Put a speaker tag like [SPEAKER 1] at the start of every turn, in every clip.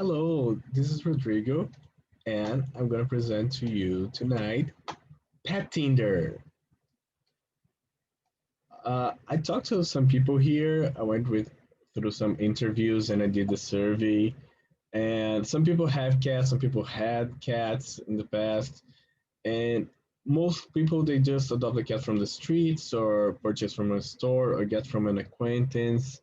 [SPEAKER 1] Hello, this is Rodrigo, and I'm going to present to you tonight PETINDER. I talked to some people here. I went with through some interviews and I did the survey. And some people have cats, some people had cats in the past, and most people they just adopt a cat from the streets or purchase from a store or get from an acquaintance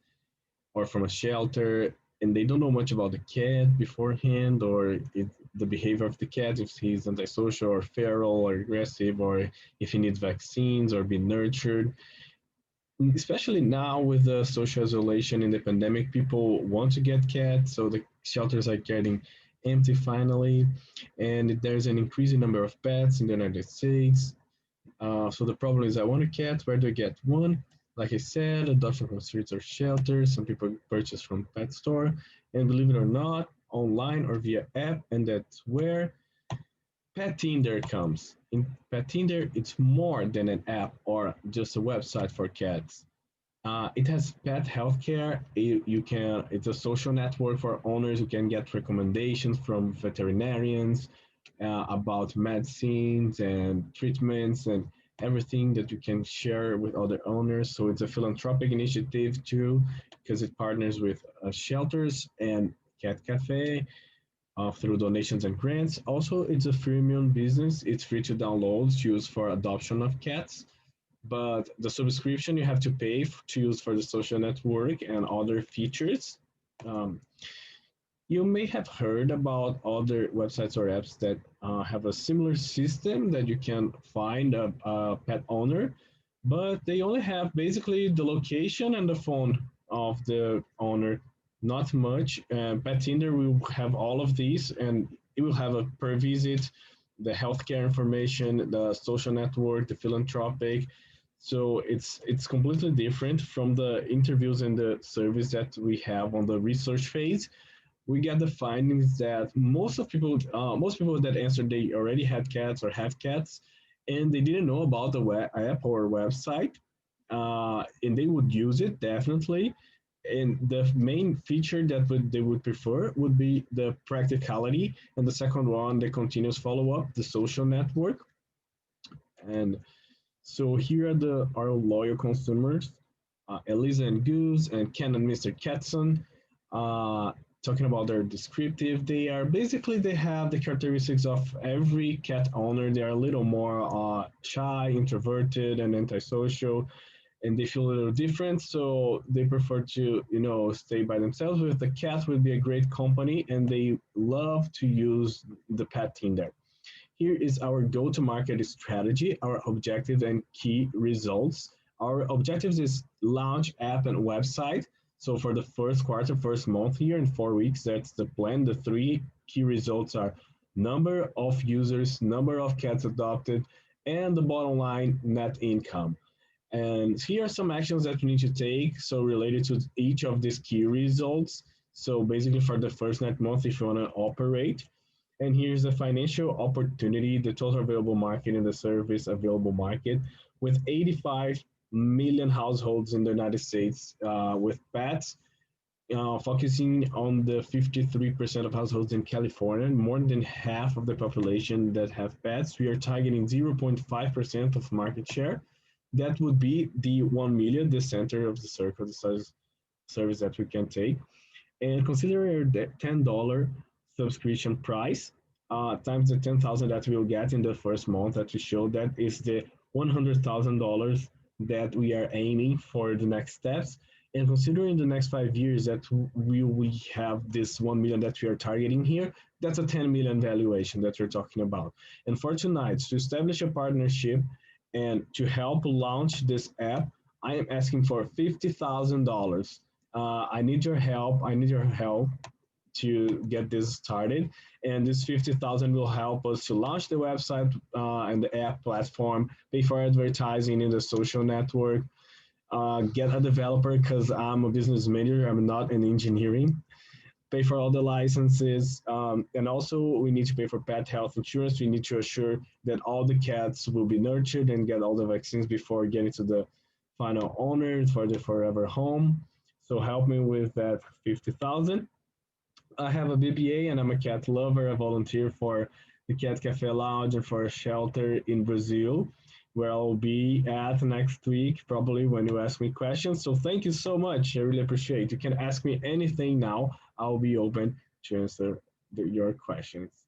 [SPEAKER 1] or from a shelter, and they don't know much about the cat beforehand or the behavior of the cat, if he's antisocial or feral or aggressive, or if he needs vaccines or be nurtured. Especially now with the social isolation in the pandemic, people want to get cats, so the shelters are getting empty finally, and there's an increasing number of pets in the United States. So the problem is, I want a cat. Where do I get one? Like I said, adoption from streets or shelters. Some people purchase from pet store, and believe it or not, online or via app, and that's where PetInder comes. In PetInder, it's more than an app or just a website for cats. It has pet healthcare. You can. It's a social network for owners who can get recommendations from veterinarians about medicines and treatments and everything that you can share with other owners. So it's a philanthropic initiative too, because it partners with shelters and cat cafe through donations and grants. Also, it's a freemium business. It's free to download, to use for adoption of cats, but the subscription you have to pay to use for the social network and other features. Um, you may have heard about other websites or apps that have a similar system that you can find a pet owner, but they only have basically the location and the phone of the owner, not much. PetTinder will have all of these, and it will have a per visit, the healthcare information, the social network, the philanthropic. So it's completely different from the interviews and the surveys that we have on the research phase. We get the findings that most people that answered, they already had cats or have cats, and they didn't know about the app or website, and they would use it definitely. And the main feature that they would prefer would be the practicality, and the second one, the continuous follow up, the social network. And so here are our loyal consumers, Elisa and Goose and Ken and Mr. Ketson. Uh, Talking about their descriptive, they have the characteristics of every cat owner. They are a little more shy, introverted, and antisocial, and they feel a little different. So they prefer to, stay by themselves. With the cat would be a great company, and they love to use the pet Tinder. Here is our go-to-market strategy, our objectives and key results. Our objectives is launch app and website. So for the first quarter, first month here in 4 weeks, that's the plan. The three key results are number of users, number of cats adopted, and the bottom line, net income. And here are some actions that you need to take. So related to each of these key results. So basically for the first net month, if you want to operate, and here's the financial opportunity, the total available market in the service available market, with 85 million households in the United States with pets, focusing on the 53% of households in California, more than half of the population that have pets. We are targeting 0.5% of market share. That would be the 1 million, the center of the circle, the service that we can take. And consider the $10 subscription price times the 10,000 that we'll get in the first month that we show, that is the $100,000 that we are aiming for the next steps. And considering the next 5 years that we have this 1 million that we are targeting here, that's a 10 million valuation that we're talking about. And for tonight, to establish a partnership and to help launch this app, I am asking for $50,000. I need your help. I need your help to get this started. And this 50,000 will help us to launch the website and the app platform, pay for advertising in the social network, get a developer because I'm a business major, I'm not in engineering, pay for all the licenses, and also we need to pay for pet health insurance. We need to assure that all the cats will be nurtured and get all the vaccines before getting to the final owner for the forever home. So help me with that 50,000. I have a BBA and I'm a cat lover. I volunteer for the Cat Cafe Lounge and for a shelter in Brazil, where I'll be at next week, probably when you ask me questions. So thank you so much. I really appreciate it. You can ask me anything now. I'll be open to answer your questions.